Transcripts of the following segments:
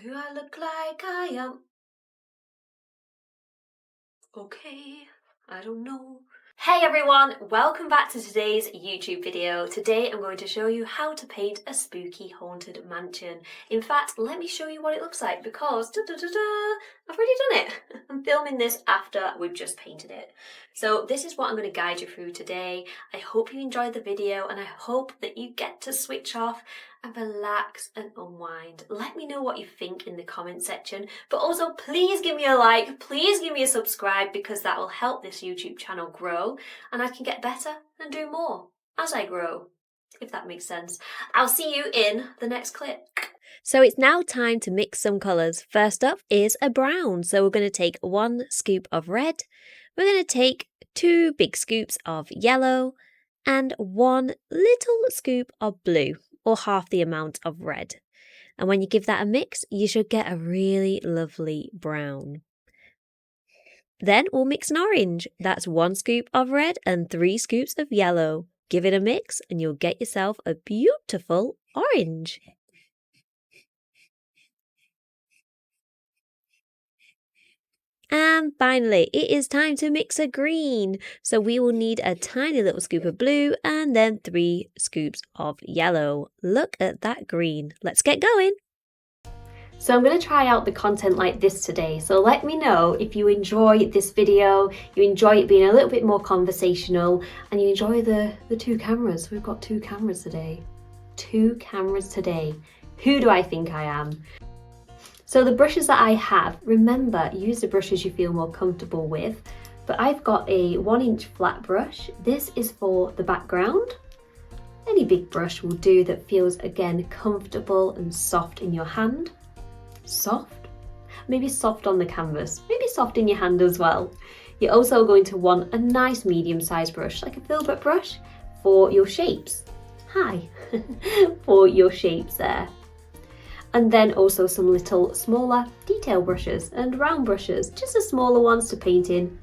Do I look like I am? Okay, I don't know. Hey everyone, welcome back to today's YouTube video. Today I'm going to show you how to paint a spooky haunted mansion. In fact, let me show you what it looks like because I've already done it. I'm filming this after we've just painted it. So this is what I'm going to guide you through today. I hope you enjoyed the video and I hope that you get to switch off and relax and unwind. Let me know what you think in the comment section, but also please give me a like, please give me a subscribe because that will help this YouTube channel grow and I can get better and do more as I grow, if that makes sense. I'll see you in the next clip. So it's now time to mix some colours. First up is a brown. So we're going to take 1 scoop of red, we're going to take 2 big scoops of yellow and 1 little scoop of blue, or half the amount of red. And when you give that a mix, you should get a really lovely brown. Then we'll mix an orange. That's 1 scoop of red and 3 scoops of yellow. Give it a mix and you'll get yourself a beautiful orange. And finally, it is time to mix a green. So we will need a tiny little scoop of blue and then 3 scoops of yellow. Look at that green. Let's get going. So I'm going to try out the content like this today. So let me know if you enjoy this video, you enjoy it being a little bit more conversational, and you enjoy the 2 cameras. We've got 2 cameras today. 2 cameras today. Who do I think I am? So the brushes that I have, remember, use the brushes you feel more comfortable with. But I've got a 1-inch flat brush. This is for the background. Any big brush will do that feels, again, comfortable and soft in your hand. Soft? Maybe soft on the canvas, maybe soft in your hand as well. You're also going to want a nice medium-sized brush, like a Filbert brush, for your shapes. Hi! For your shapes there. And then also some little smaller detail brushes and round brushes, just the smaller ones to paint in.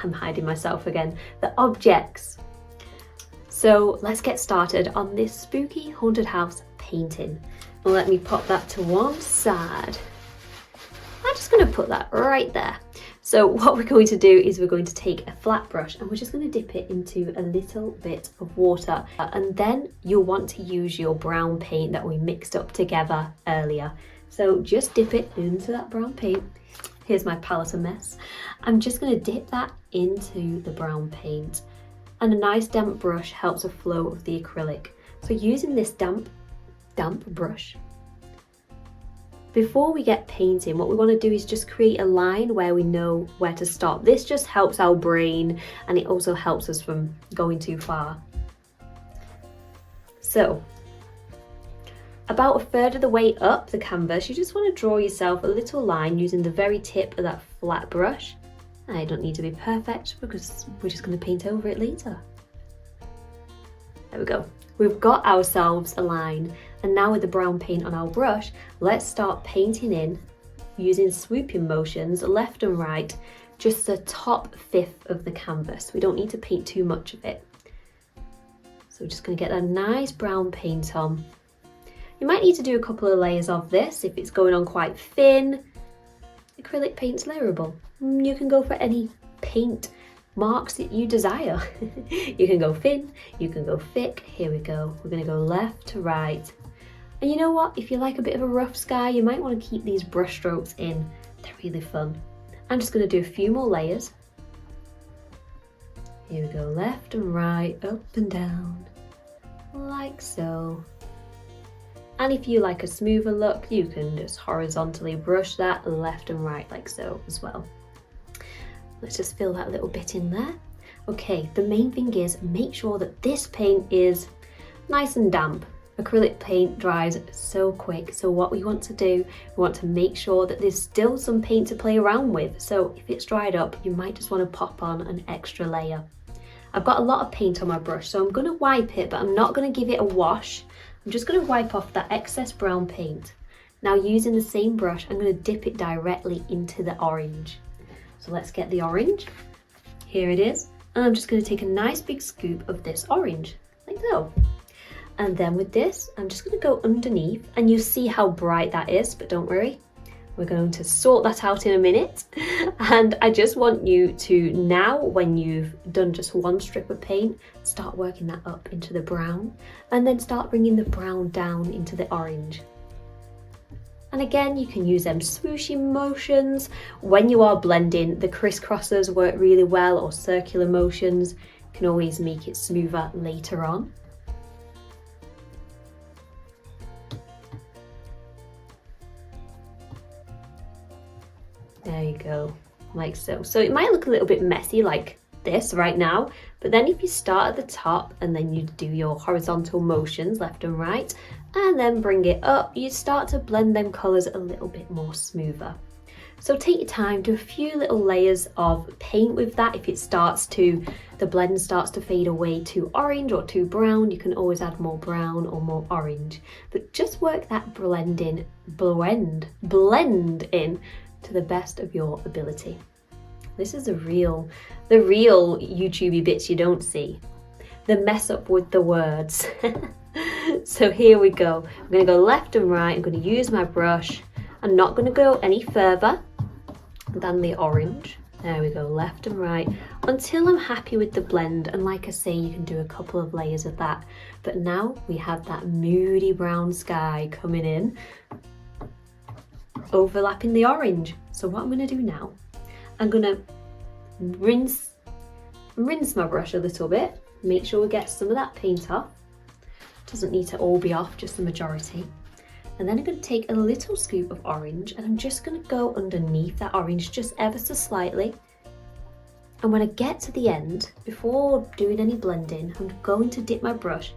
I'm hiding myself again. The objects. So let's get started on this spooky haunted house painting. Let me pop that to one side. I'm just going to put that right there. So what we're going to do is we're going to take a flat brush and we're just going to dip it into a little bit of water. And then you'll want to use your brown paint that we mixed up together earlier. So just dip it into that brown paint. Here's my palette a mess. I'm just going to dip that into the brown paint. And a nice damp brush helps the flow of the acrylic. So using this damp brush, before we get painting, what we want to do is just create a line where we know where to stop. This just helps our brain and it also helps us from going too far. So, about 1/3 of the way up the canvas, you just want to draw yourself a little line using the very tip of that flat brush. I don't need to be perfect because we're just going to paint over it later. There we go. We've got ourselves a line, and now with the brown paint on our brush, let's start painting in using swooping motions left and right, just the top 1/5 of the canvas. We don't need to paint too much of it. So we're just going to get a nice brown paint on. You might need to do a couple of layers of this if it's going on quite thin. Acrylic paint's layerable. You can go for any paint marks that you desire. You can go thin, you can go thick. Here we go. We're going to go left to right. And you know what? If you like a bit of a rough sky, you might want to keep these brush strokes in. They're really fun. I'm just going to do a few more layers. Here we go. Left and right, up and down, like so. And if you like a smoother look, you can just horizontally brush that left and right like so as well. Let's just fill that little bit in there. Okay, the main thing is make sure that this paint is nice and damp. Acrylic paint dries so quick, so what we want to do, we want to make sure that there's still some paint to play around with. So if it's dried up, you might just want to pop on an extra layer. I've got a lot of paint on my brush, so I'm going to wipe it, but I'm not going to give it a wash. I'm just going to wipe off that excess brown paint. Now using the same brush, I'm going to dip it directly into the orange. So let's get the orange. Here it is. And I'm just going to take a nice big scoop of this orange, like so. And then with this, I'm just going to go underneath, and you see how bright that is, but don't worry, We're going to sort that out in a minute. And I just want you to now, when you've done just one strip of paint, start working that up into the brown and then start bringing the brown down into the orange. And again, you can use them swooshy motions. When you are blending, the crisscrossers work really well, or circular motions. You can always make it smoother later on. There you go, like so. So it might look a little bit messy like this right now, but then if you start at the top and then you do your horizontal motions left and right, and then bring it up, you start to blend them colours a little bit more smoother. So take your time, do a few little layers of paint with that. If it starts to, the blend starts to fade away to orange or to brown, you can always add more brown or more orange. But just work that blend in to the best of your ability. This is the real YouTubey bits you don't see. The mess up with the words. So here we go. I'm going to go left and right. I'm going to use my brush. I'm not going to go any further than the orange. There we go, left and right, until I'm happy with the blend. And like I say, you can do a couple of layers of that. But now we have that moody brown sky coming in, overlapping the orange. So what I'm going to do now, I'm going to rinse my brush a little bit, make sure we get some of that paint off. Doesn't need to all be off, just the majority. And then I'm going to take a little scoop of orange and I'm just going to go underneath that orange just ever so slightly. And when I get to the end, before doing any blending, I'm going to dip my brush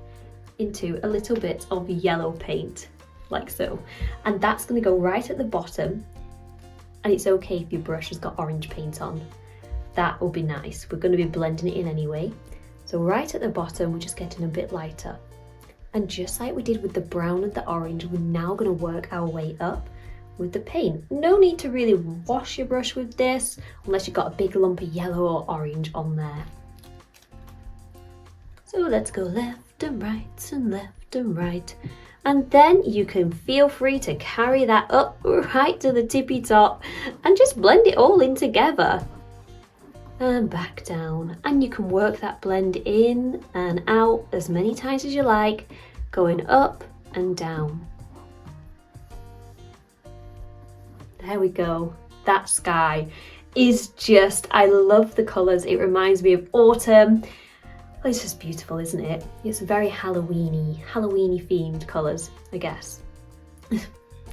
into a little bit of yellow paint, like so. And that's going to go right at the bottom. And it's okay if your brush has got orange paint on. That will be nice. We're going to be blending it in anyway. So right at the bottom, we're just getting a bit lighter. And just like we did with the brown and the orange, we're now going to work our way up with the paint. No need to really wash your brush with this, unless you've got a big lump of yellow or orange on there. So let's go left and right and left and right. And then you can feel free to carry that up right to the tippy top and just blend it all in together. And back down, and you can work that blend in and out as many times as you like, going up and down. There we go. That sky is just, I love the colours. It reminds me of autumn. Well, it's just beautiful, isn't it? It's very Halloweeny themed colours, I guess.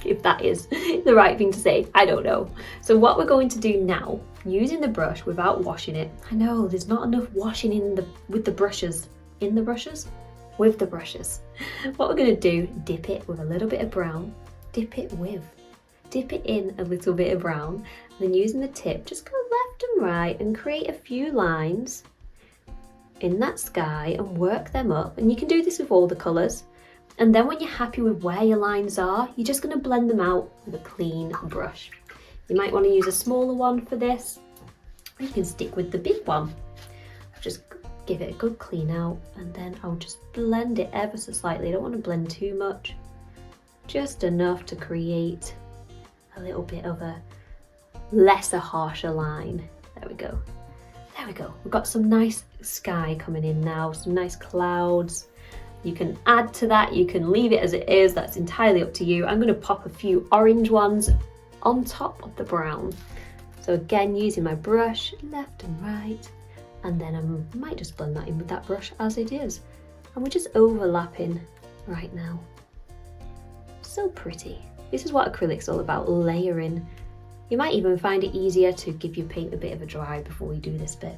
If that is the right thing to say, I don't know. So what we're going to do now, using the brush without washing it. I know there's not enough washing with the brushes. With the brushes. What we're going to do, dip it with a little bit of brown, dip it in a little bit of brown, and then using the tip, just go left and right and create a few lines in that sky and work them up. And you can do this with all the colours. And then when you're happy with where your lines are, you're just going to blend them out with a clean brush. You might want to use a smaller one for this, or you can stick with the big one. Just give it a good clean out, and then I'll just blend it ever so slightly. I don't want to blend too much, just enough to create a little bit of a lesser, harsher line. There we go. There we go. We've got some nice sky coming in now, some nice clouds. You can add to that, you can leave it as it is, that's entirely up to you. I'm going to pop a few orange ones on top of the brown. So again, using my brush left and right, and then I might just blend that in with that brush as it is. And we're just overlapping right now. So pretty. This is what acrylic's all about, layering. You might even find it easier to give your paint a bit of a dry before we do this bit.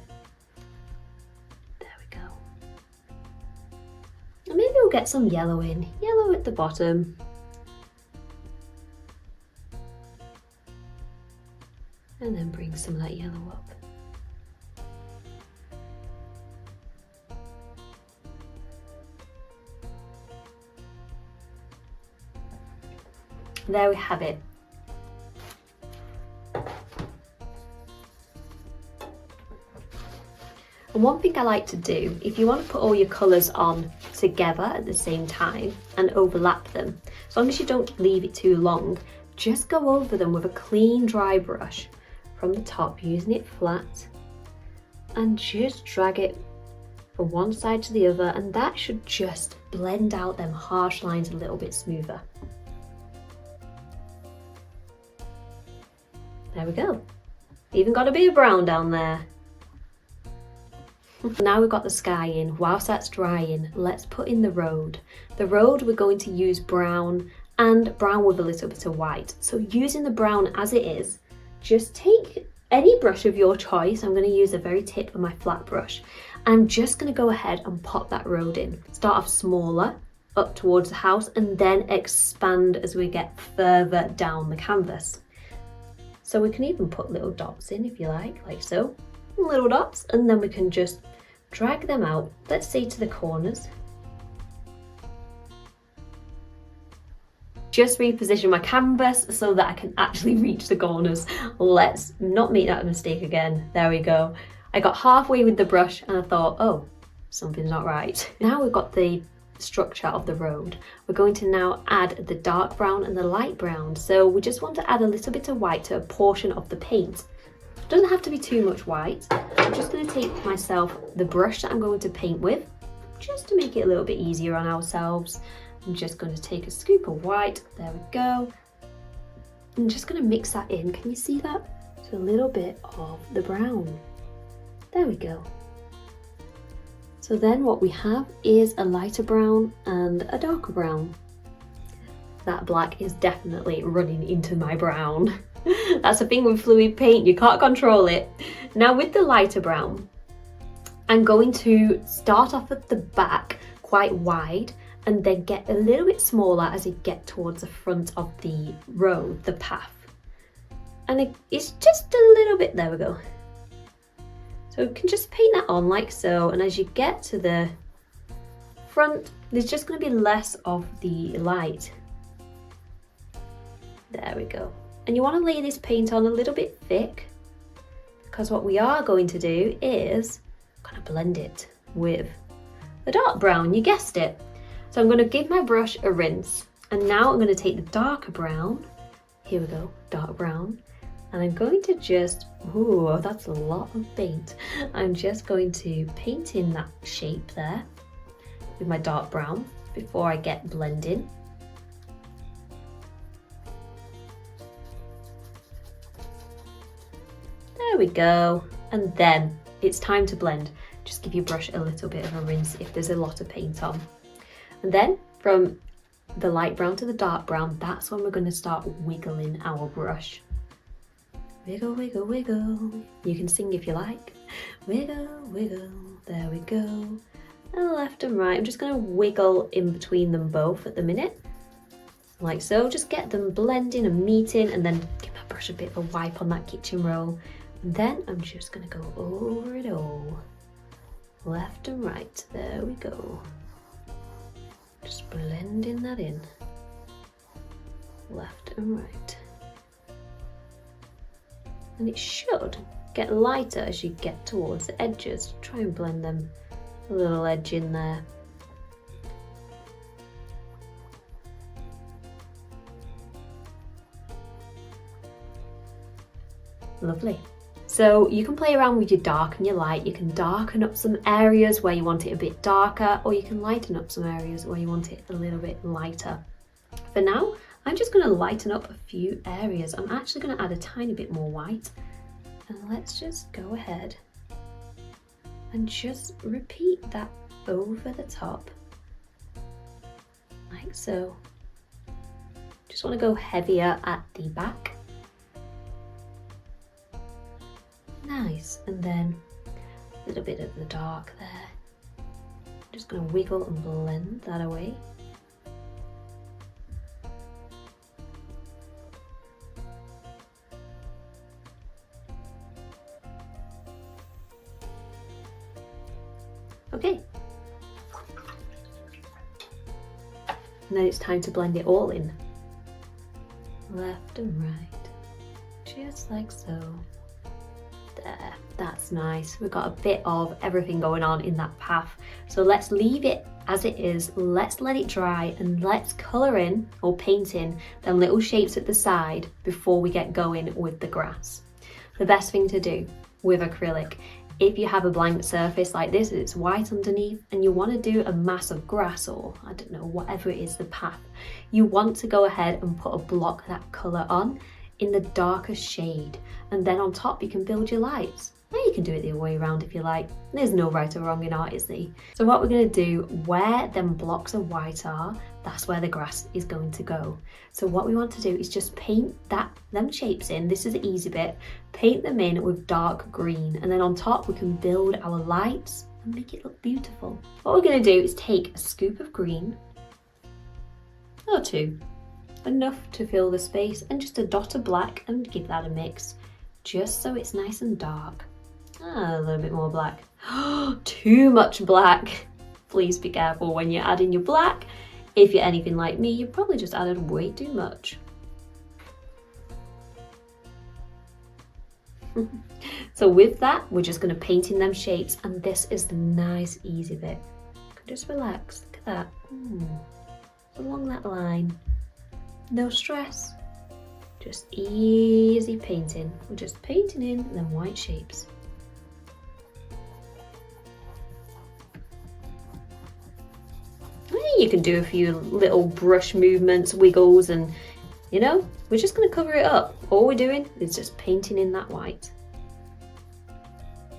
And maybe we'll get some yellow in, yellow at the bottom. And then bring some of that yellow up. There we have it. And one thing I like to do, if you want to put all your colours on together at the same time and overlap them, as long as you don't leave it too long, just go over them with a clean dry brush from the top, using it flat, and just drag it from one side to the other, and that should just blend out them harsh lines a little bit smoother. There we go. Even got a bit of brown down there. Now we've got the sky in. Whilst that's drying, let's put in the road. The road we're going to use brown, and brown with a little bit of white. So using the brown as it is, just take any brush of your choice. I'm going to use the very tip of my flat brush. I'm just going to go ahead and pop that road in. Start off smaller, up towards the house, and then expand as we get further down the canvas. So we can even put little dots in if you like so. Little dots, and then we can just drag them out, let's say to the corners. Just reposition my canvas so that I can actually reach the corners. Let's not make that mistake again. There we go. I got halfway with the brush and I thought, oh, something's not right. Now we've got the structure of the road. We're going to now add the dark brown and the light brown. So we just want to add a little bit of white to a portion of the paint. Doesn't have to be too much white. I'm just going to take myself the brush that I'm going to paint with, just to make it a little bit easier on ourselves. I'm just going to take a scoop of white. There we go. I'm just going to mix that in. Can you see that? To a little bit of the brown. There we go. So then what we have is a lighter brown and a darker brown. That black is definitely running into my brown. That's the thing with fluid paint, you can't control it. Now with the lighter brown, I'm going to start off at the back quite wide and then get a little bit smaller as you get towards the front of the road, the path. And it's just a little bit, there we go. So you can just paint that on like so, and as you get to the front, there's just going to be less of the light. There we go. And you want to lay this paint on a little bit thick, because what we are going to do is kind of blend it with the dark brown, you guessed it. So I'm going to give my brush a rinse, and now I'm going to take the darker brown, here we go, dark brown, and I'm going to just, ooh, that's a lot of paint. I'm just going to paint in that shape there with my dark brown before I get blending. There we go. And then it's time to blend. Just give your brush a little bit of a rinse if there's a lot of paint on. And then from the light brown to the dark brown, that's when we're going to start wiggling our brush. Wiggle, wiggle, wiggle. You can sing if you like. Wiggle, wiggle. There we go. And left and right. I'm just going to wiggle in between them both at the minute. Like so. Just get them blending and meeting, and then give my brush a bit of a wipe on that kitchen roll. And then I'm just going to go over it all. Left and right. There we go. Just blending that in. Left and right. And it should get lighter as you get towards the edges. Try and blend them a little edge in there. Lovely. So you can play around with your dark and your light. You can darken up some areas where you want it a bit darker, or you can lighten up some areas where you want it a little bit lighter. For now, I'm just going to lighten up a few areas. I'm actually going to add a tiny bit more white. And let's just go ahead and just repeat that over the top. Like so. Just want to go heavier at the back. Nice. And then a little bit of the dark there. Just going to wiggle and blend that away. Okay, and then it's time to blend it all in, left and right, just like so. There, that's nice. We've got a bit of everything going on in that path. So let's leave it as it is. Let's let it dry and let's colour in or paint in them little shapes at the side before we get going with the grass. The best thing to do with acrylic, if you have a blank surface like this, it's white underneath, and you want to do a mass of grass, or I don't know, whatever it is, the path, you want to go ahead and put a block that colour on in the darkest shade, and then on top you can build your lights. Now you can do it the other way around if you like. There's no right or wrong in art, is there? So what we're going to do, where them blocks of white are, that's where the grass is going to go. So what we want to do is just paint them shapes in. This is the easy bit. Paint them in with dark green, and then on top we can build our lights and make it look beautiful. What we're going to do is take a scoop of green, or two, enough to fill the space, and just a dot of black and give that a mix, just so it's nice and dark. A little bit more black. Too much black. Please be careful when you're adding your black. If you're anything like me, you probably just added way too much. So with that, we're just going to paint in them shapes, and this is the nice easy bit. Just relax, look at that. Along that line, no stress, just easy painting. We're just painting in them white shapes. You can do a few little brush movements, wiggles, and you know, we're just going to cover it up. All we're doing is just painting in that white.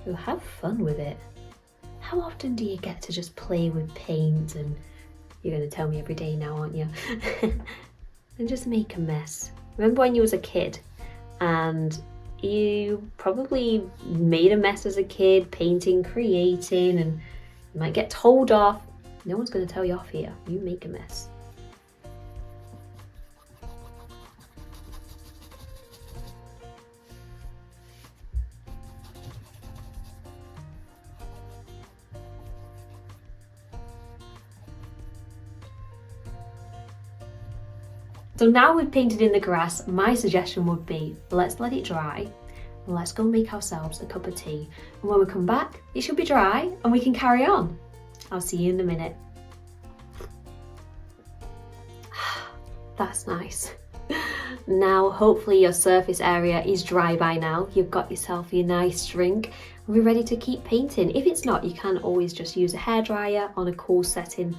So have fun with it. How often do you get to just play with paint? And you're going to tell me every day now, aren't you? And just make a mess. Remember when you was a kid and you probably made a mess as a kid, painting, creating, and you might get told off. No one's going to tell you off here. You make a mess. So now we've painted in the grass, my suggestion would be, let's let it dry. And let's go make ourselves a cup of tea. And when we come back, it should be dry and we can carry on. I'll see you in a minute. That's nice. Now, hopefully your surface area is dry by now. You've got yourself your nice drink and we're ready to keep painting. If it's not, you can always just use a hairdryer on a cool setting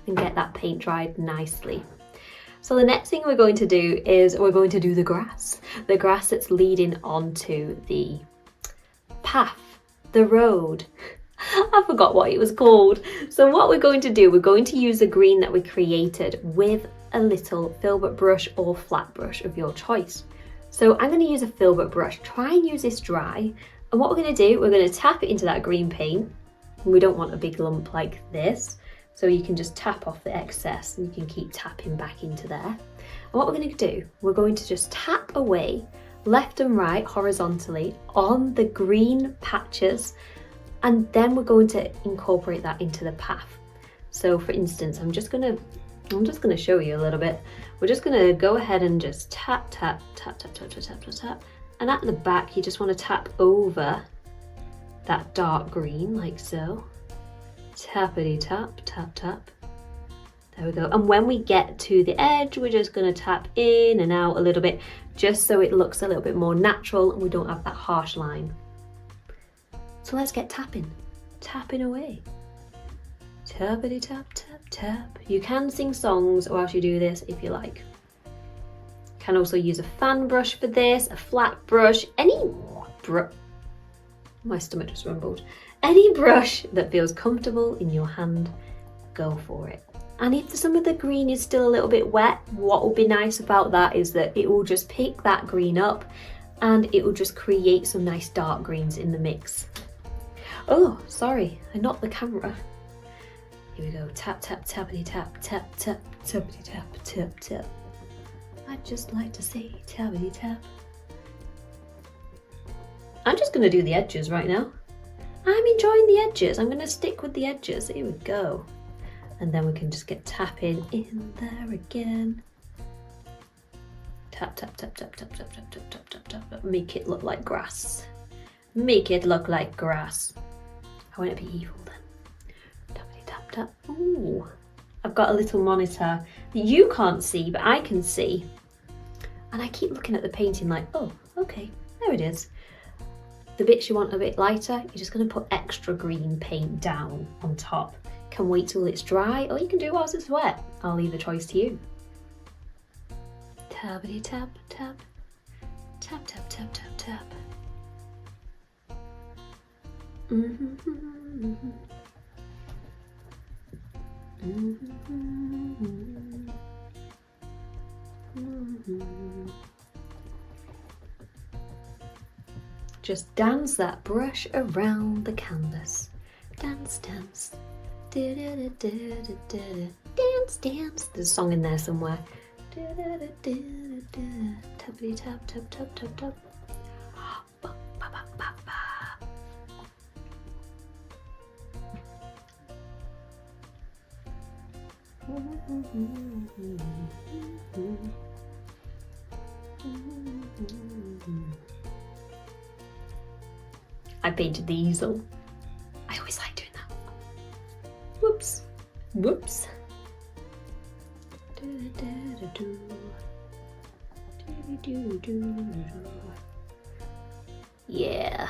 and get that paint dried nicely. So the next thing we're going to do is we're going to do the grass that's leading onto the path, the road. I forgot what it was called. So what we're going to do, we're going to use the green that we created with a little Filbert brush or flat brush of your choice. So I'm going to use a Filbert brush. Try and use this dry. And what we're going to do, we're going to tap it into that green paint. And we don't want a big lump like this. So you can just tap off the excess and you can keep tapping back into there. And what we're going to do, we're going to just tap away left and right horizontally on the green patches, and then we're going to incorporate that into the path. So for instance, I'm just going to show you a little bit. We're just going to go ahead and just tap, tap, tap, tap, tap, tap, tap, tap, tap. And at the back, you just want to tap over that dark green like so. Tappity tap, tap, tap. There we go. And when we get to the edge, we're just going to tap in and out a little bit, just so it looks a little bit more natural and we don't have that harsh line. So let's get tapping away. Tappity tap, tap, tap. You can sing songs whilst you do this if you like. You can also use a fan brush for this, a flat brush, my stomach just rumbled. Any brush that feels comfortable in your hand, go for it. And if some of the green is still a little bit wet, what will be nice about that is that it will just pick that green up and it will just create some nice dark greens in the mix. Oh, sorry, I knocked the camera. Here we go, tap, tap, tappity tap, tap, tap, tappity tap, tap, tap. I'd just like to say tappity tap. I'm just gonna do the edges right now. I'm enjoying the edges. I'm gonna stick with the edges. Here we go. And then we can just get tapping in there again. Tap, tap, tap, tap, tap, tap, tap, tap, tap, tap, tap. Make it look like grass. make it look like grass. I want to be evil then. Tappity tap tap. Ooh, I've got a little monitor that you can't see, but I can see. And I keep looking at the painting like, oh, okay, there it is. The bits you want a bit lighter, you're just going to put extra green paint down on top. Can wait till it's dry, or you can do it whilst it's wet. I'll leave the choice to you. Tappity tap tap. Tap tap tap tap tap. Just dance that brush around the canvas. Dance, dance. Dance, dance. There's a song in there somewhere. Tappity tap tap tap tap tap. Ba, ba, ba, ba, ba. I painted the easel. I always like doing that. Whoops. Whoops. Yeah,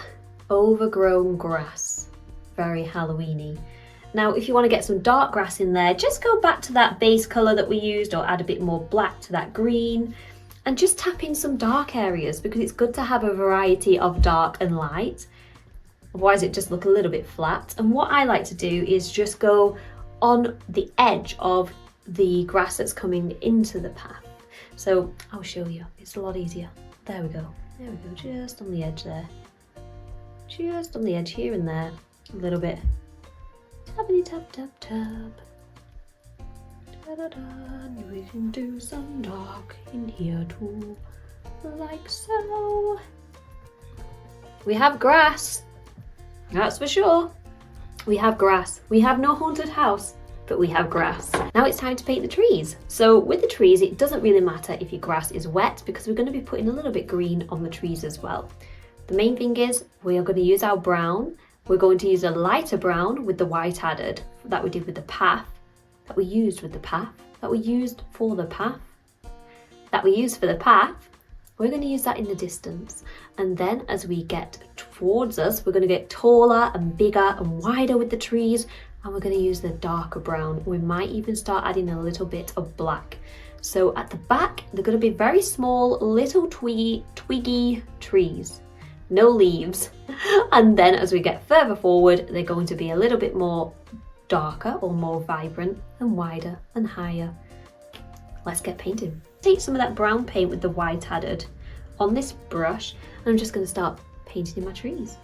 overgrown grass. Very Halloween-y. Now, if you want to get some dark grass in there, just go back to that base colour that we used, or add a bit more black to that green, and just tap in some dark areas, because it's good to have a variety of dark and light. Otherwise it just look a little bit flat. And what I like to do is just go on the edge of the grass that's coming into the path. So I'll show you, it's a lot easier. There we go, just on the edge there. Just on the edge here and there, a little bit. Tappity tap tap tap. Da da da, and we can do some dark in here too, like so. We have grass, that's for sure. We have grass. We have no haunted house, but we have grass. Now it's time to paint the trees. So with the trees, it doesn't really matter if your grass is wet, because we're going to be putting a little bit green on the trees as well. The main thing is we are going to use our brown. We're going to use a lighter brown with the white added that we did with the path, that we used with the path, that we used for the path, that we used for the path. We're going to use that in the distance. And then as we get towards us, we're going to get taller and bigger and wider with the trees, and we're going to use the darker brown. We might even start adding a little bit of black. So at the back, they're going to be very small, little twiggy trees, no leaves. And then as we get further forward, they're going to be a little bit more darker or more vibrant and wider and higher. Let's get painting. Take some of that brown paint with the white added on this brush, and I'm just going to start painting in my trees.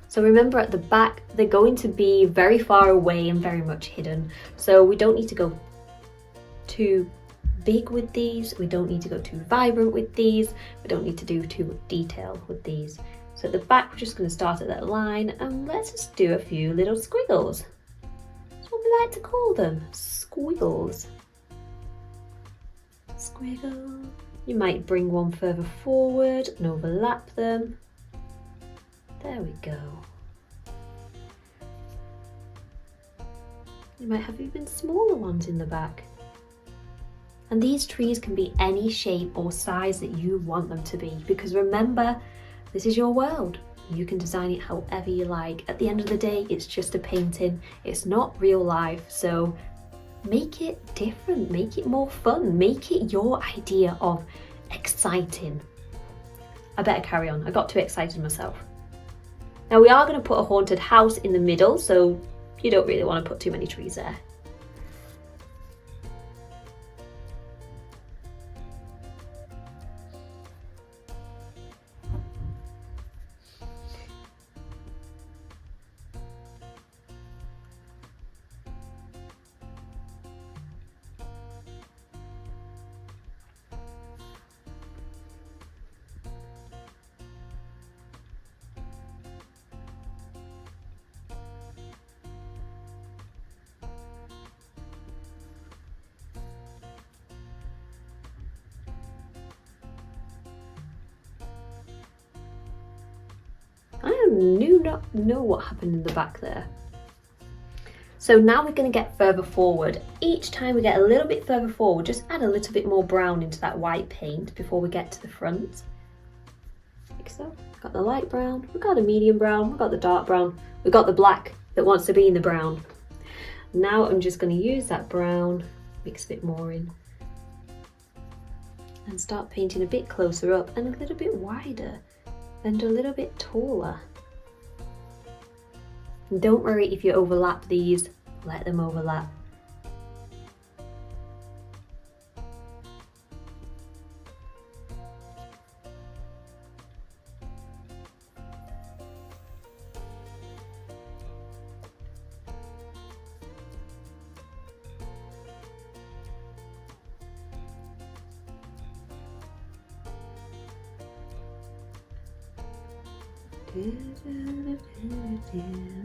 So remember, at the back, they're going to be very far away and very much hidden. So we don't need to go too big with these. We don't need to go too vibrant with these. We don't need to do too much detail with these. So at the back, we're just going to start at that line, and let's just do a few little squiggles. That's what we like to call them, squiggles. Squiggle. You might bring one further forward and overlap them. There we go. You might have even smaller ones in the back. And these trees can be any shape or size that you want them to be, because remember, this is your world. You can design it however you like. At the end of the day, it's just a painting. It's not real life, so make it different, make it more fun, make it your idea of exciting. I better carry on, I got too excited myself. Now we are going to put a haunted house in the middle, so you don't really want to put too many trees there. do not know what happened in the back there. So now we're going to get further forward. Each time we get a little bit further forward, just add a little bit more brown into that white paint before we get to the front. Like so. We've got the light brown, we've got the medium brown, we've got the dark brown, we've got the black that wants to be in the brown. Now I'm just going to use that brown, mix a bit more in, and start painting a bit closer up and a little bit wider and a little bit taller. And don't worry if you overlap these, let them overlap.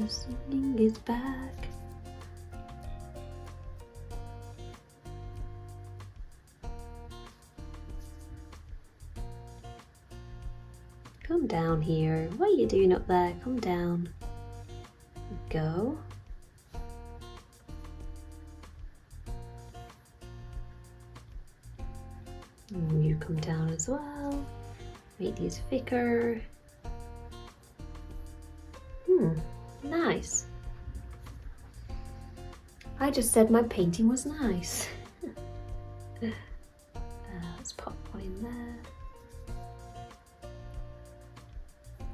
Something is back. Come down here. What are you doing up there? Come down. Go. And you come down as well. Make these thicker. Nice. I just said my painting was nice. Let's pop one in there.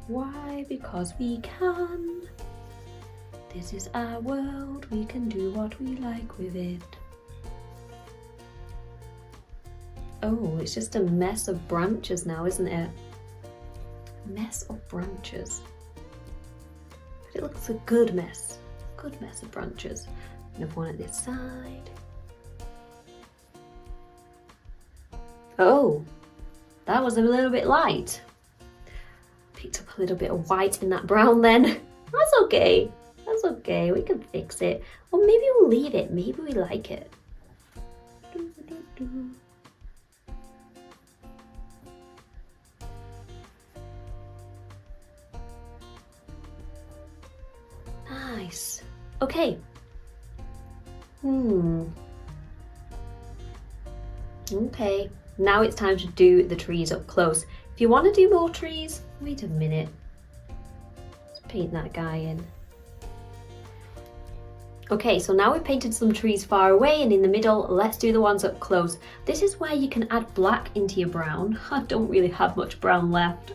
Why? Because we can. This is our world. We can do what we like with it. Oh, it's just a mess of branches now, isn't it? A mess of branches. It looks a good mess of branches. Another one at this side. Oh, that was a little bit light. Picked up a little bit of white in that brown then. That's okay, that's okay, we can fix it. Or maybe we'll leave it, maybe we like it. Nice. Okay. Okay. Now it's time to do the trees up close. If you want to do more trees, wait a minute. Let's paint that guy in. Okay, so now we've painted some trees far away and in the middle. Let's do the ones up close. This is where you can add black into your brown. I don't really have much brown left.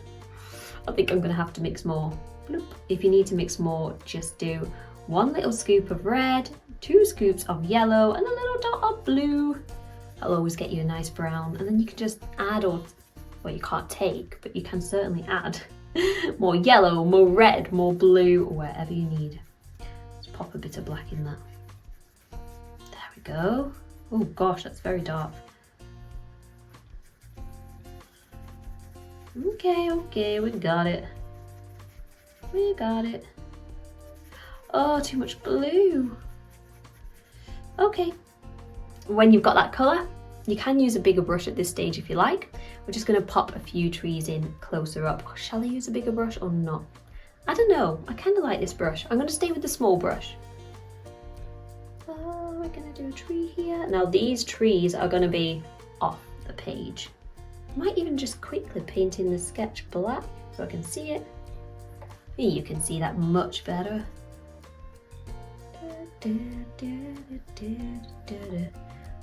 I think I'm going to have to mix more. Bloop. If you need to mix more, just do 1 little scoop of red, 2 scoops of yellow, and a little dot of blue. That'll always get you a nice brown. And then you can just add, or well, you can't take, but you can certainly add more yellow, more red, more blue, or whatever you need. Let's pop a bit of black in that. There we go. Oh gosh, that's very dark. Okay, we got it. We got it. Oh, too much blue. Okay. When you've got that colour, you can use a bigger brush at this stage if you like. We're just going to pop a few trees in closer up. Shall I use a bigger brush or not? I don't know. I kind of like this brush. I'm going to stay with the small brush. Oh, we're going to do a tree here. Now these trees are going to be off the page. I might even just quickly paint in the sketch black so I can see it. You can see that much better.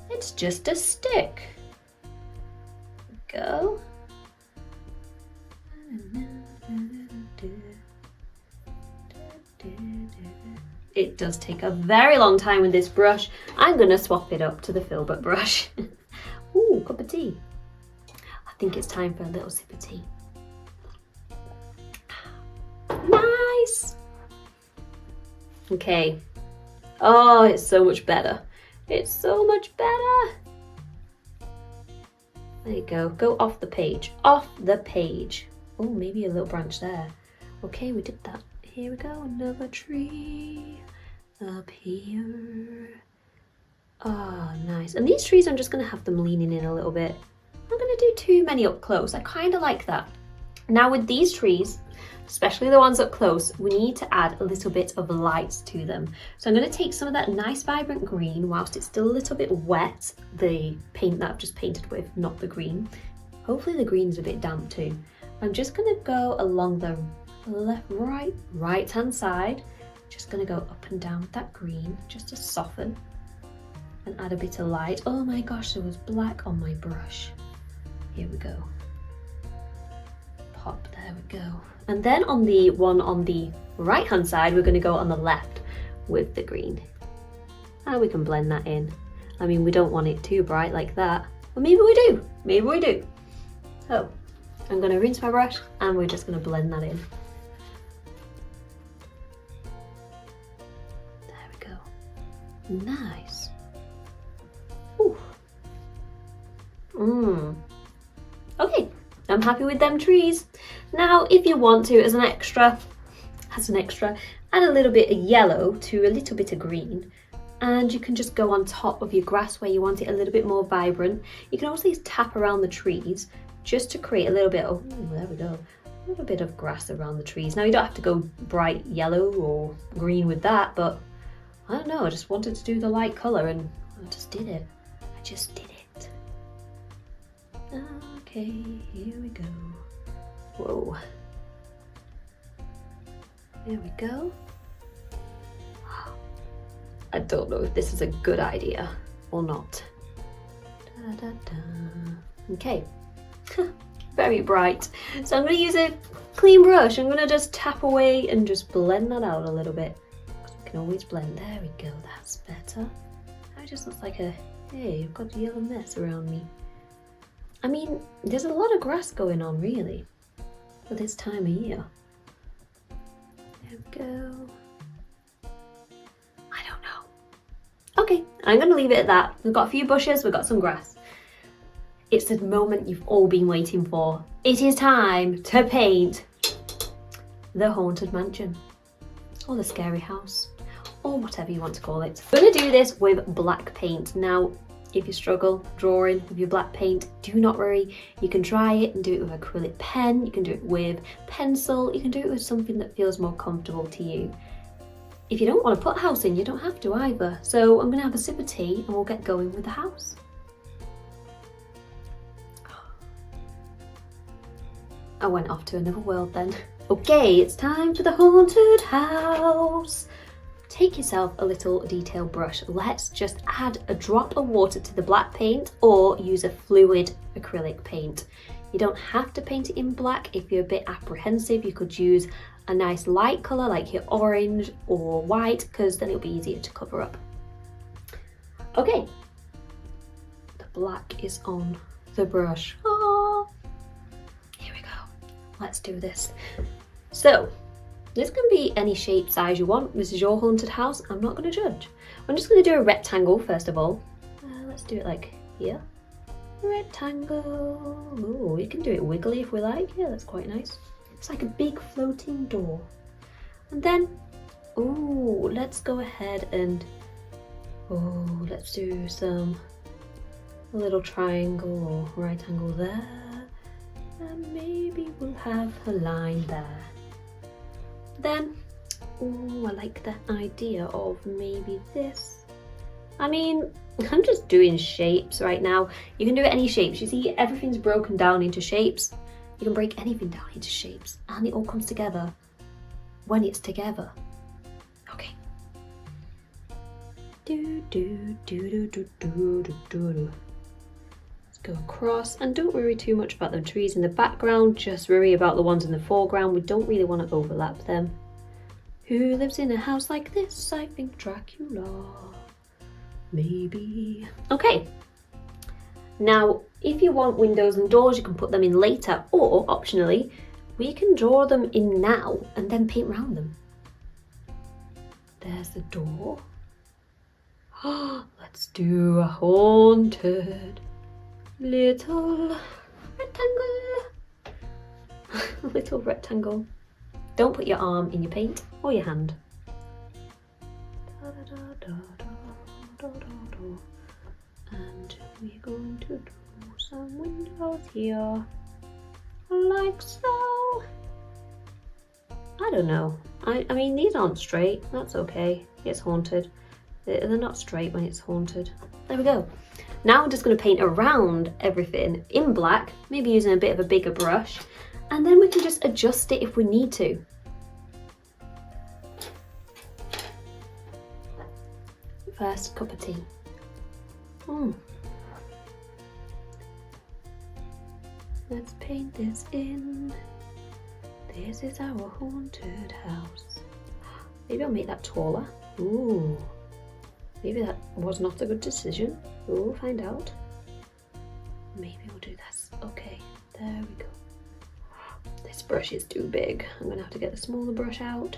It's just a stick. Go. It does take a very long time with this brush. I'm gonna swap it up to the Filbert brush. Ooh, cup of tea. I think it's time for a little sip of tea. Nice. Okay. Oh, it's so much better. It's so much better. There you go. Go off the page. Off the page. Oh, maybe a little branch there. Okay, we did that. Here we go. Another tree up here. Oh, nice. And these trees, I'm just going to have them leaning in a little bit. I'm not going to do too many up close. I kind of like that. Now with these trees, especially the ones up close, we need to add a little bit of light to them. So I'm going to take some of that nice vibrant green whilst it's still a little bit wet, the paint that I've just painted with, not the green. Hopefully the green's a bit damp too. I'm just going to go along the right hand side, just going to go up and down with that green just to soften and add a bit of light. Oh my gosh, there was black on my brush. Here we go. Pop, there we go. And then on the one on the right hand side, we're going to go on the left with the green. And we can blend that in. I mean, we don't want it too bright like that. Well, maybe we do. Maybe we do. So I'm going to rinse my brush and we're just going to blend that in. There we go. Nice. Ooh. Okay, I'm happy with them trees. Now, if you want to, as an extra, add a little bit of yellow to a little bit of green, and you can just go on top of your grass where you want it a little bit more vibrant. You can also tap around the trees just to create a little bit of, there we go, a little bit of grass around the trees. Now, you don't have to go bright yellow or green with that, but I don't know, I just wanted to do the light colour and I just did it. I just did it. Okay, here we go. Whoa. There we go. I don't know if this is a good idea or not. Da, da, da. Okay. Very bright. So I'm going to use a clean brush. I'm going to just tap away and just blend that out a little bit. We can always blend. There we go. That's better. That just looks like a, hey, I've got a yellow mess around me. I mean, there's a lot of grass going on, really, for this time of year. There we go. I don't know. Okay, I'm going to leave it at that. We've got a few bushes, we've got some grass. It's the moment you've all been waiting for. It is time to paint the haunted mansion, or the scary house, or whatever you want to call it. I'm going to do this with black paint. Now, if you struggle drawing with your black paint, do not worry. You can try it and do it with acrylic pen. You can do it with pencil. You can do it with something that feels more comfortable to you. If you don't want to put a house in, you don't have to either. So I'm going to have a sip of tea and we'll get going with the house. I went off to another world then. Okay, it's time for the haunted house. Take yourself a little detail brush. Let's just add a drop of water to the black paint or use a fluid acrylic paint. You don't have to paint it in black. If you're a bit apprehensive, you could use a nice light colour like your orange or white, because then it'll be easier to cover up. Okay, the black is on the brush. Oh, here we go. Let's do this. So, this can be any shape, size you want. This is your haunted house. I'm not going to judge. I'm just going to do a rectangle first of all. Let's do it like here. Rectangle. Oh, you can do it wiggly if we like. Yeah, that's quite nice. It's like a big floating door. And then, oh, let's go ahead and, oh, let's do some little triangle or right angle there. And maybe we'll have a line there. Then, oh, I like the idea of maybe this. I mean, I'm just doing shapes right now. You can do any shapes. You see, everything's broken down into shapes. You can break anything down into shapes and it all comes together when it's together. Okay. Do, do, do, do, do, do, do, do. Let's go across, and don't worry too much about the trees in the background, just worry about the ones in the foreground. We don't really want to overlap them. Who lives in a house like this? I think Dracula. Maybe. Okay. Now, if you want windows and doors, you can put them in later, or optionally, we can draw them in now and then paint around them. There's the door. Let's do a haunted little rectangle. Little rectangle. Don't put your arm in your paint or your hand. And we're going to do some windows here, like so. I don't know. I mean, these aren't straight. That's okay. It's haunted. They're not straight when it's haunted. There we go. Now I'm just going to paint around everything in black, maybe using a bit of a bigger brush, and then we can just adjust it if we need to. First cup of tea. Let's paint this in. This is our haunted house. Maybe I'll make that taller. Ooh. Maybe that was not a good decision. We'll find out. Maybe we'll do this. Okay, there we go. This brush is too big. I'm gonna have to get the smaller brush out.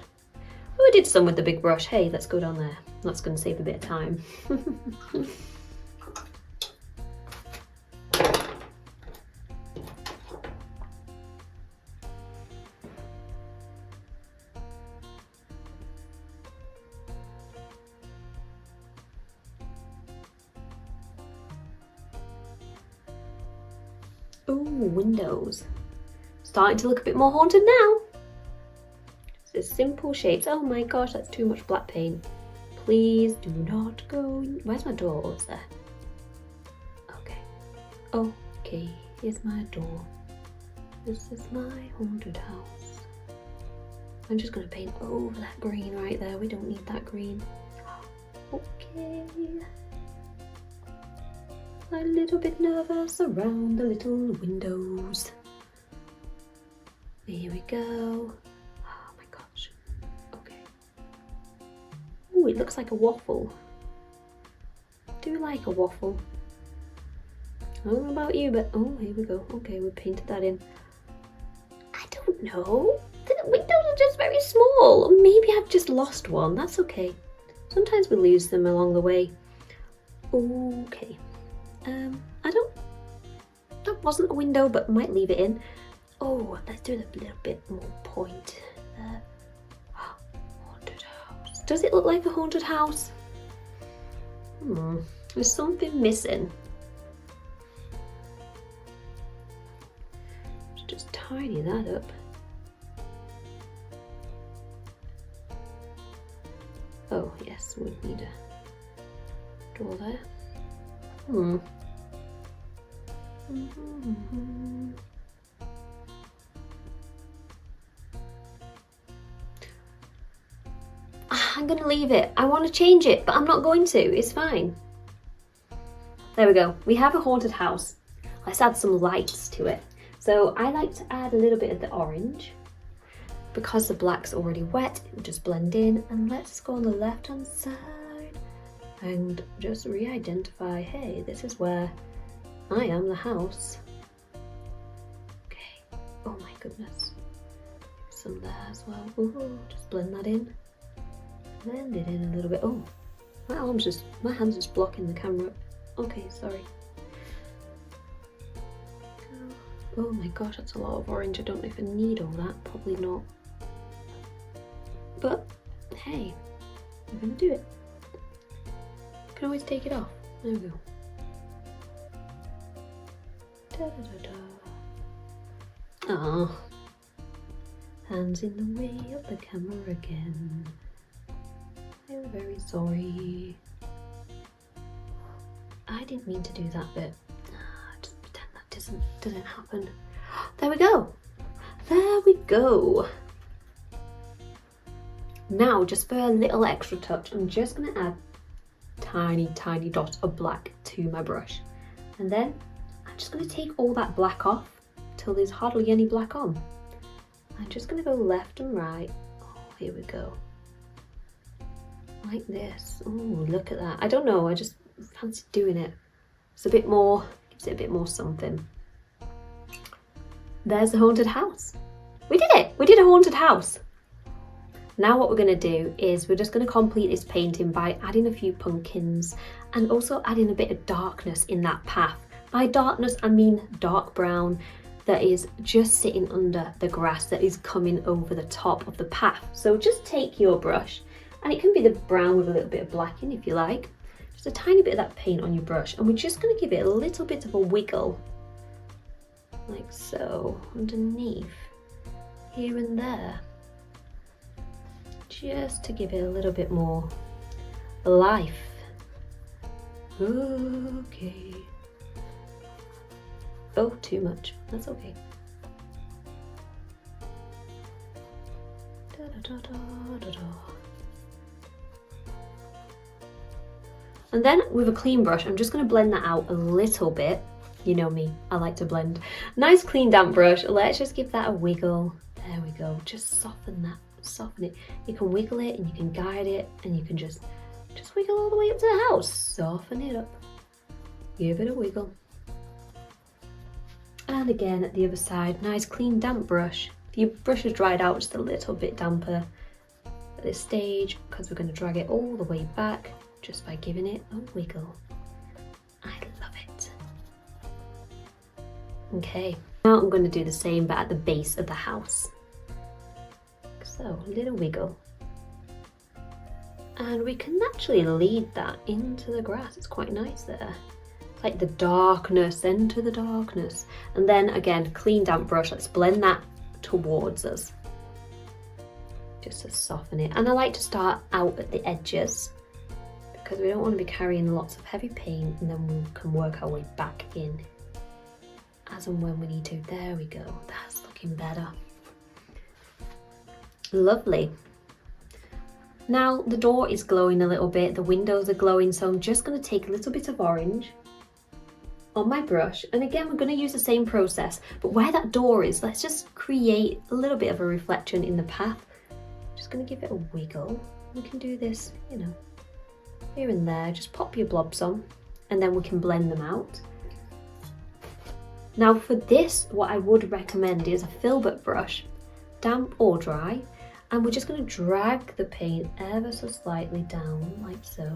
Oh, I did some with the big brush. Hey, let's go down there. That's gonna save a bit of time. Ooh, windows. Starting to look a bit more haunted now. It's simple shapes. Oh my gosh, that's too much black paint. Please do not go. Where's my door? Oh, it's there. Okay. Okay, here's my door. This is my haunted house. I'm just going to paint over that green right there. We don't need that green. Okay. A little bit nervous around the little windows. Here we go. Oh my gosh. Okay. Ooh, it looks like a waffle. I do like a waffle. I don't know about you, but oh, here we go. Okay, we painted that in. I don't know. The windows are just very small. Or maybe I've just lost one. That's okay. Sometimes we lose them along the way. Okay. That wasn't a window, but might leave it in. Oh, let's do a little bit more point there. Haunted house. Does it look like a haunted house? There's something missing. Let's just tidy that up. Oh, yes, we need a door there. I'm gonna leave it. I want to change it, but I'm not going to. It's fine. There we go. We have a haunted house. Let's add some lights to it. So I like to add a little bit of the orange. Because the black's already wet, it will just blend in. And let's go on the left-hand side and just re-identify, hey, this is where I am, the house. Okay. Oh my goodness. Some there as well. Ooh, just blend that in. Blend it in a little bit. Oh, my hand's just blocking the camera. Okay, sorry. Oh my gosh, that's a lot of orange. I don't know if I need all that. Probably not. But hey, I'm gonna do it. I can always take it off. There we go. Da, da, da, da. Oh, hands in the way of the camera again. I'm very sorry. I didn't mean to do that bit. Just pretend that doesn't happen. There we go. There we go. Now, just for a little extra touch, I'm just going to add tiny dots of black to my brush. And then I'm just going to take all that black off till there's hardly any black on. I'm just going to go left and right. Oh, here we go. Like this. Oh, look at that. I don't know, I just fancy doing it. It's a bit more, gives it a bit more something. There's the haunted house. We did it! We did a haunted house. Now what we're going to do is we're just going to complete this painting by adding a few pumpkins and also adding a bit of darkness in that path. By darkness, I mean dark brown that is just sitting under the grass that is coming over the top of the path. So just take your brush, and it can be the brown with a little bit of black in if you like. Just a tiny bit of that paint on your brush, and we're just going to give it a little bit of a wiggle. Like so, underneath, here and there. just to give it a little bit more life. Okay. Oh, too much. That's okay. Da, da, da, da, da. And then with a clean brush, I'm just going to blend that out a little bit. You know me, I like to blend. Nice clean damp brush. Let's just give that a wiggle. There we go. Just soften that. Soften it. You can wiggle it and you can guide it and you can just wiggle all the way up to the house. Soften it up. Give it a wiggle. And again at the other side, nice clean damp brush. If your brush has dried out just a little bit damper at this stage, because we're going to drag it all the way back just by giving it a wiggle. I love it. Okay, now I'm going to do the same but at the base of the house. So a little wiggle. And we can actually lead that into the grass. It's quite nice there. It's like the darkness, into the darkness. And then again, clean damp brush, let's blend that towards us. Just to soften it. And I like to start out at the edges because we don't want to be carrying lots of heavy paint, and then we can work our way back in as and when we need to. There we go, that's looking better. Lovely. Now the door is glowing a little bit, the windows are glowing, so I'm just going to take a little bit of orange on my brush, and again we're going to use the same process, but where that door is, let's just create a little bit of a reflection in the path. Just going to give it a wiggle. We can do this, you know, here and there. Just pop your blobs on and then we can blend them out. Now for this, what I would recommend is a Filbert brush, damp or dry, and we're just going to drag the paint ever so slightly down like so,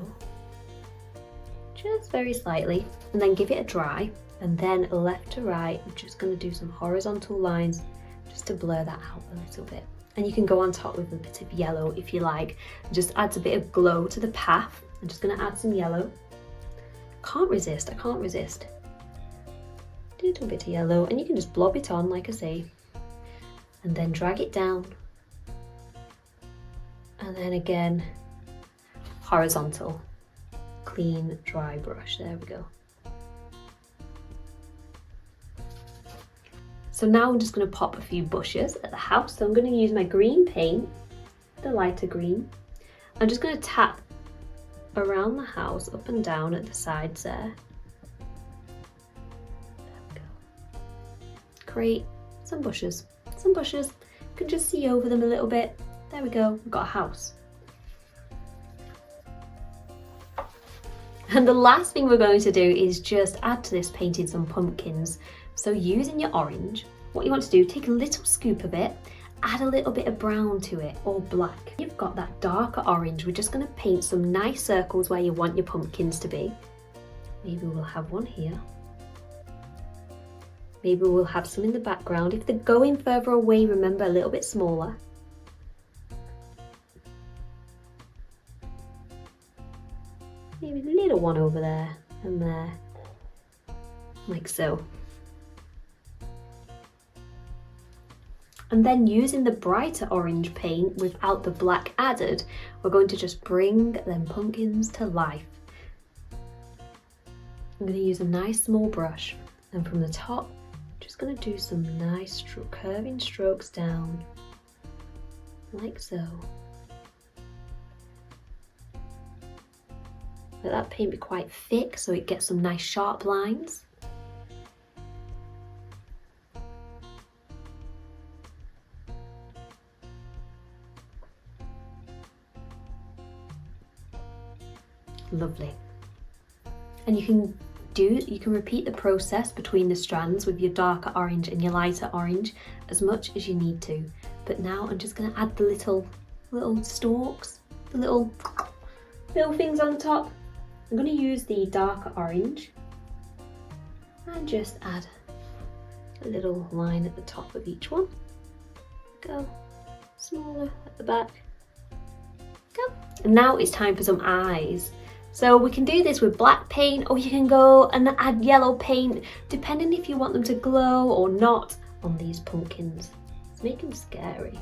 just very slightly, and then give it a dry, and then left to right we're just going to do some horizontal lines just to blur that out a little bit. And you can go on top with a bit of yellow if you like. It just adds a bit of glow to the path. I'm just going to add some yellow. Can't resist, I can't resist. Do a little bit of yellow, and you can just blob it on like I say, and then drag it down. And then again, horizontal, clean, dry brush. There we go. So now I'm just going to pop a few bushes at the house. So I'm going to use my green paint, the lighter green. I'm just going to tap around the house, up and down at the sides there. There we go. Create some bushes. Some bushes. You can just see over them a little bit. There we go, we've got a house. And the last thing we're going to do is just add to this painting some pumpkins. So using your orange, what you want to do, take a little scoop of it, add a little bit of brown to it, or black. You've got that darker orange, we're just going to paint some nice circles where you want your pumpkins to be. Maybe we'll have one here. Maybe we'll have some in the background. If they're going further away, remember a little bit smaller. Maybe a little one over there and there, like so. And then using the brighter orange paint without the black added, we're going to just bring them pumpkins to life. I'm going to use a nice small brush, and from the top, just going to do some nice curving strokes down, like so. Let that paint be quite thick so it gets some nice sharp lines. Lovely. And you can repeat the process between the strands with your darker orange and your lighter orange as much as you need to. But now I'm just going to add the little stalks, the little things on top. I'm going to use the darker orange and just add a little line at the top of each one. Go. Smaller at the back. Go. And now it's time for some eyes. So we can do this with black paint, or you can go and add yellow paint, depending if you want them to glow or not on these pumpkins. Let's make them scary.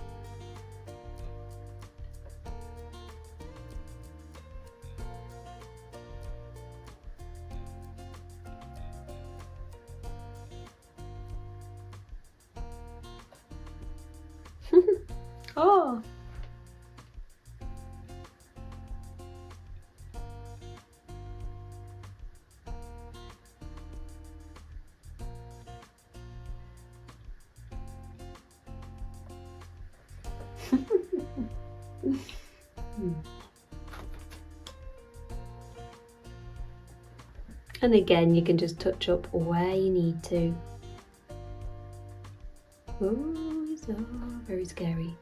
Oh! And again, you can just touch up where you need to. Oh, it's very scary.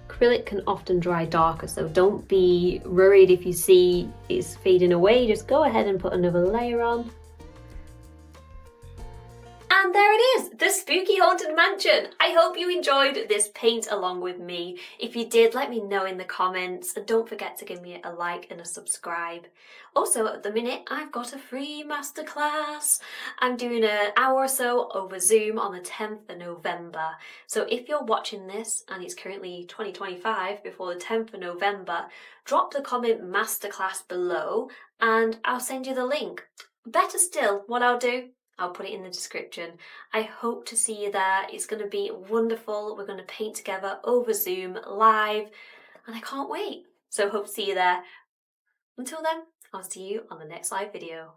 Acrylic can often dry darker, so don't be worried if you see it's fading away. Just go ahead and put another layer on. And there it is, the spooky haunted mansion. I hope you enjoyed this paint along with me. If you did, let me know in the comments, and don't forget to give me a like and a subscribe. Also, at the minute, I've got a free masterclass. I'm doing an hour or so over Zoom on the 10th of November. So if you're watching this and it's currently 2025 before the 10th of November, drop the comment masterclass below and I'll send you the link. Better still, what I'll do, I'll put it in the description. I hope to see you there. It's going to be wonderful. We're going to paint together over Zoom live and I can't wait. So hope to see you there. Until then, I'll see you on the next live video.